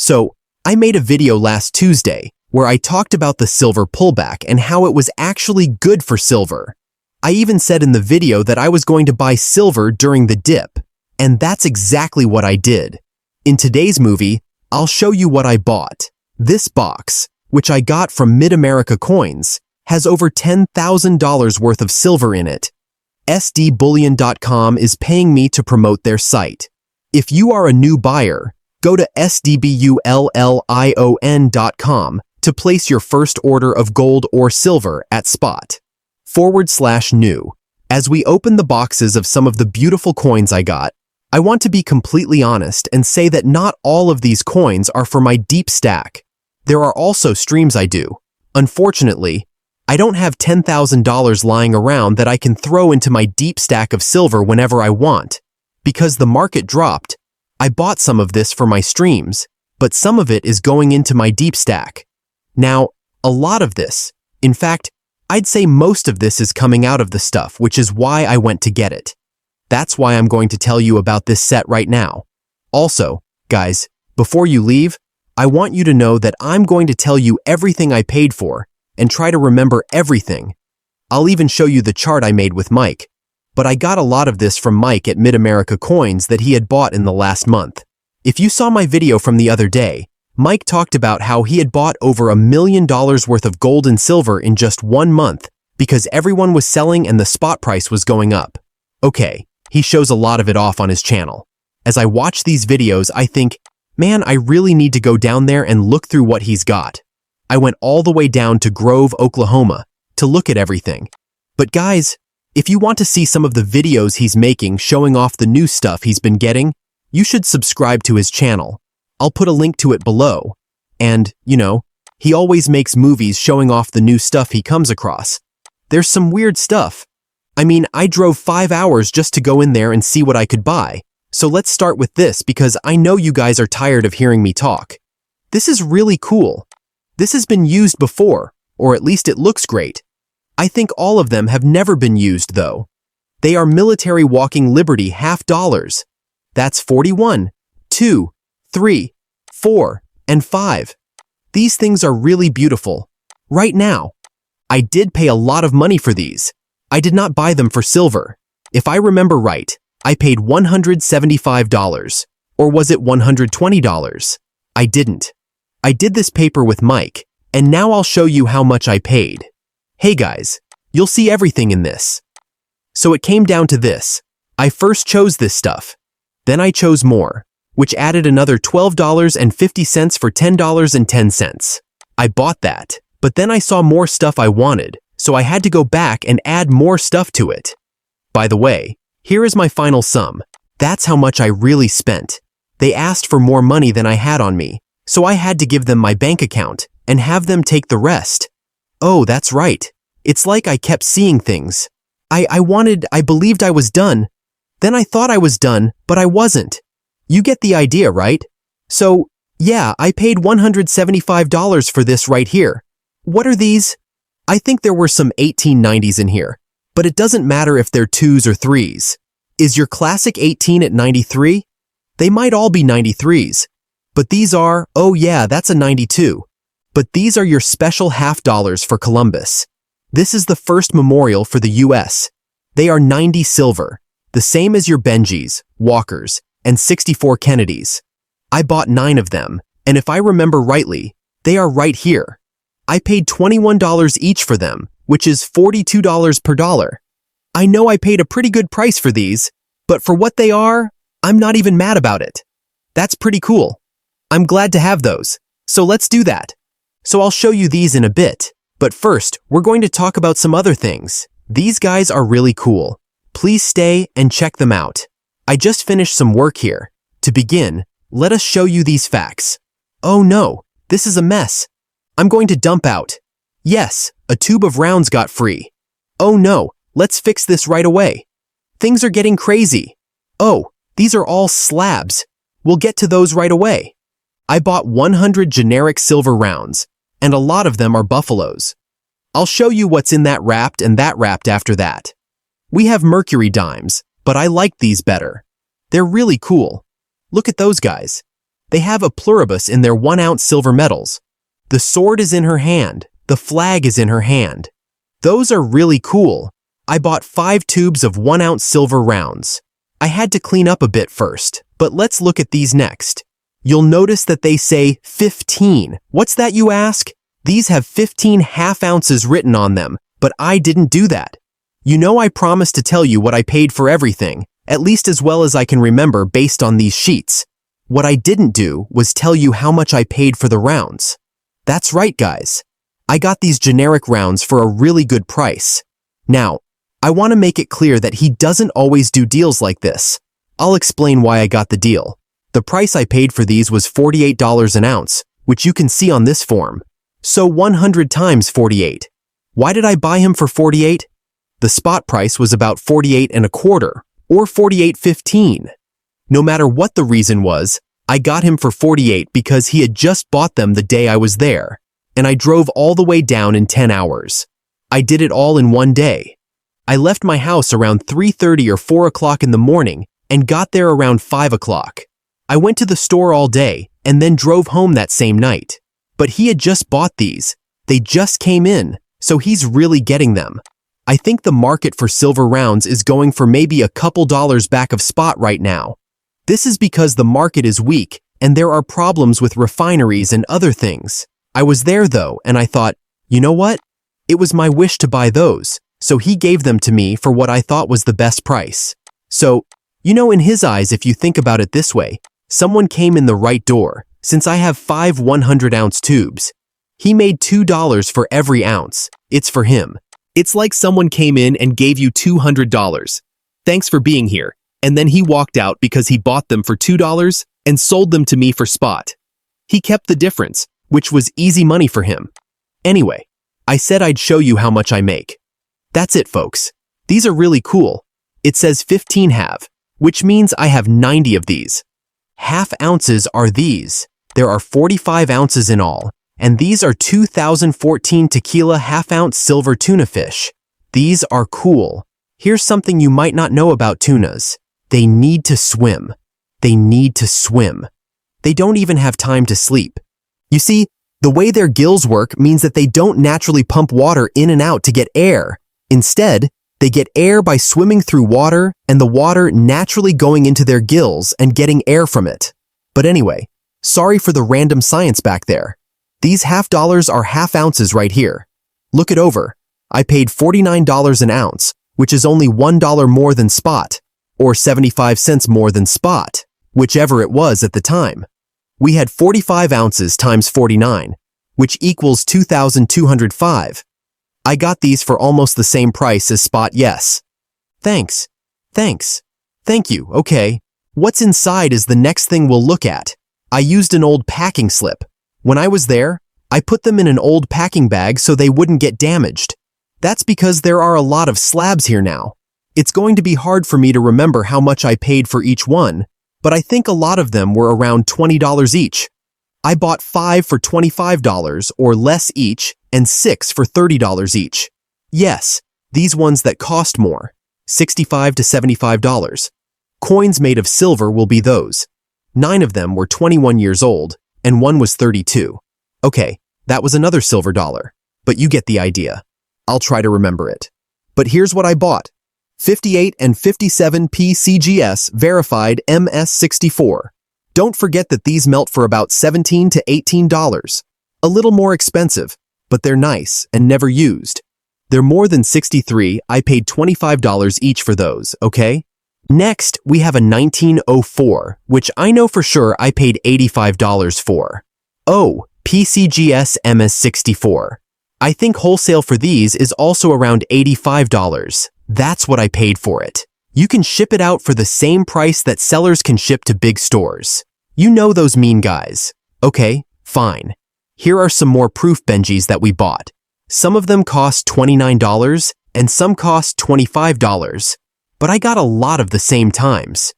So, I made a video last Tuesday where I talked about the silver pullback and how it was actually good for silver. I even said in the video that I was going to buy silver during the dip, and that's exactly what I did. In today's movie, I'll show you what I bought. This box, which I got from Mid-America Coins, has over $10,000 worth of silver in it. SDBullion.com is paying me to promote their site. If you are a new buyer, go to SDBullion.com to place your first order of gold or silver at spot/new. As we open the boxes of some of the beautiful coins I got, I want to be completely honest and say that not all of these coins are for my deep stack. There are also streams I do. Unfortunately, I don't have $10,000 lying around that I can throw into my deep stack of silver whenever I want. Because the market dropped, I bought some of this for my streams, but some of it is going into my deep stack. Now, a lot of this, in fact, I'd say most of this is coming out of the stuff, which is why I went to get it. That's why I'm going to tell you about this set right now. Also, guys, before you leave, I want you to know that I'm going to tell you everything I paid for and try to remember everything. I'll even show you the chart I made with Mike. But I got a lot of this from Mike at Mid-America Coins that he had bought in the last month. If you saw my video from the other day, Mike talked about how he had bought over $1 million worth of gold and silver in just 1 month because everyone was selling and the spot price was going up. Okay, he shows a lot of it off on his channel. As I watch these videos, I think, man, I really need to go down there and look through what he's got. I went all the way down to Grove, Oklahoma, to look at everything. But guys, if you want to see some of the videos he's making showing off the new stuff he's been getting, you should subscribe to his channel. I'll put a link to it below. And, you know, he always makes movies showing off the new stuff he comes across. There's some weird stuff. I mean, I drove 5 hours just to go in there and see what I could buy. So let's start with this because I know you guys are tired of hearing me talk. This is really cool. This has been used before, or at least it looks great. I think all of them have never been used, though. They are military walking Liberty $50. That's 41, 2, 3, 4, and 5. These things are really beautiful. Right now, I did pay a lot of money for these. I did not buy them for silver. If I remember right, I paid $175. Or was it $120? I didn't. I did this paper with Mike, and now I'll show you how much I paid. Hey guys, you'll see everything in this. So it came down to this. I first chose this stuff. Then I chose more, which added another $12.50 for $10.10. I bought that, but then I saw more stuff I wanted, so I had to go back and add more stuff to it. By the way, here is my final sum. That's how much I really spent. They asked for more money than I had on me, so I had to give them my bank account and have them take the rest. Oh, that's right. It's like I kept seeing things. I believed I was done. Then I thought I was done, but I wasn't. You get the idea, right? So, yeah, I paid $175 for this right here. What are these? I think there were some 1890s in here, but it doesn't matter if they're 2s or 3s. Is your classic 18 at 93? They might all be 93s. But these are, oh yeah, that's a 92. But these are your special $50 for Columbus. This is the first memorial for the US. They are 90 silver, the same as your Benjis, Walkers, and 64 Kennedys. I bought 9 of them, and if I remember rightly, they are right here. I paid $21 each for them, which is $42 per dollar. I know I paid a pretty good price for these, but for what they are, I'm not even mad about it. That's pretty cool. I'm glad to have those, so let's do that. So I'll show you these in a bit, but first, we're going to talk about some other things. These guys are really cool. Please stay and check them out. I just finished some work here. To begin, let us show you these facts. Oh no, this is a mess. I'm going to dump out. Yes, a tube of rounds got free. Oh no, let's fix this right away. Things are getting crazy. Oh, these are all slabs. We'll get to those right away. I bought 100 generic silver rounds, and a lot of them are buffaloes. I'll show you what's in that wrapped and that wrapped after that. We have mercury dimes, but I like these better. They're really cool. Look at those guys. They have a pluribus in their 1-ounce silver medals. The sword is in her hand. The flag is in her hand. Those are really cool. I bought 5 tubes of 1-ounce silver rounds. I had to clean up a bit first, but let's look at these next. You'll notice that they say 15. What's that, you ask? These have 15 half ounces written on them, but I didn't do that. You know I promised to tell you what I paid for everything, at least as well as I can remember based on these sheets. What I didn't do was tell you how much I paid for the rounds. That's right, guys. I got these generic rounds for a really good price. Now, I want to make it clear that he doesn't always do deals like this. I'll explain why I got the deal. The price I paid for these was $48 an ounce, which you can see on this form. So 100 times 48. Why did I buy him for 48? The spot price was about 48 and a quarter, or 48.15. No matter what the reason was, I got him for 48 because he had just bought them the day I was there, and I drove all the way down in 10 hours. I did it all in one day. I left my house around 3:30 or 4 o'clock in the morning and got there around 5 o'clock. I went to the store all day and then drove home that same night. But he had just bought these. They just came in, so he's really getting them. I think the market for silver rounds is going for maybe a couple dollars back of spot right now. This is because the market is weak and there are problems with refineries and other things. I was there though, and I thought, you know what? It was my wish to buy those, so he gave them to me for what I thought was the best price. So, in his eyes, if you think about it this way, someone came in the right door, since I have 5 100-ounce tubes. He made $2 for every ounce. It's for him. It's like someone came in and gave you $200. Thanks for being here. And then he walked out because he bought them for $2 and sold them to me for spot. He kept the difference, which was easy money for him. Anyway, I said I'd show you how much I make. That's it, folks. These are really cool. It says 15 half, which means I have 90 of these. Half ounces are these. There are 45 ounces in all, and these are 2014 tequila half-ounce silver tuna fish. These are cool. Here's something you might not know about tunas. They need to swim. They need to swim. They don't even have time to sleep. You see, the way their gills work means that they don't naturally pump water in and out to get air. Instead, they get air by swimming through water and the water naturally going into their gills and getting air from it. But anyway, sorry for the random science back there. These half dollars are half ounces right here. Look it over. I paid $49 an ounce, which is only $1 more than spot, or 75 cents more than spot, whichever it was at the time. We had 45 ounces times 49, which equals 2,205. I got these for almost the same price as spot, yes. Thanks. Thanks. Thank you, okay. What's inside is the next thing we'll look at. I used an old packing slip. When I was there, I put them in an old packing bag so they wouldn't get damaged. That's because there are a lot of slabs here now. It's going to be hard for me to remember how much I paid for each one, but I think a lot of them were around $20 each. I bought 5 for $25 or less each and 6 for $30 each. Yes, these ones that cost more, $65 to $75. Coins made of silver will be those. 9 of them were 21 years old, and one was 32. Okay, that was another silver dollar, but you get the idea. I'll try to remember it. But here's what I bought. 58 and 57 PCGS verified MS64. Don't forget that these melt for about $17 to $18. A little more expensive, but they're nice and never used. They're more than 63. I paid $25 each for those, okay? Next, we have a 1904, which I know for sure I paid $85 for. Oh, PCGS MS64. I think wholesale for these is also around $85. That's what I paid for it. You can ship it out for the same price that sellers can ship to big stores. You know those mean guys. Okay, fine. Here are some more proof Benjis that we bought. Some of them cost $29 and some cost $25. But I got a lot of the same times.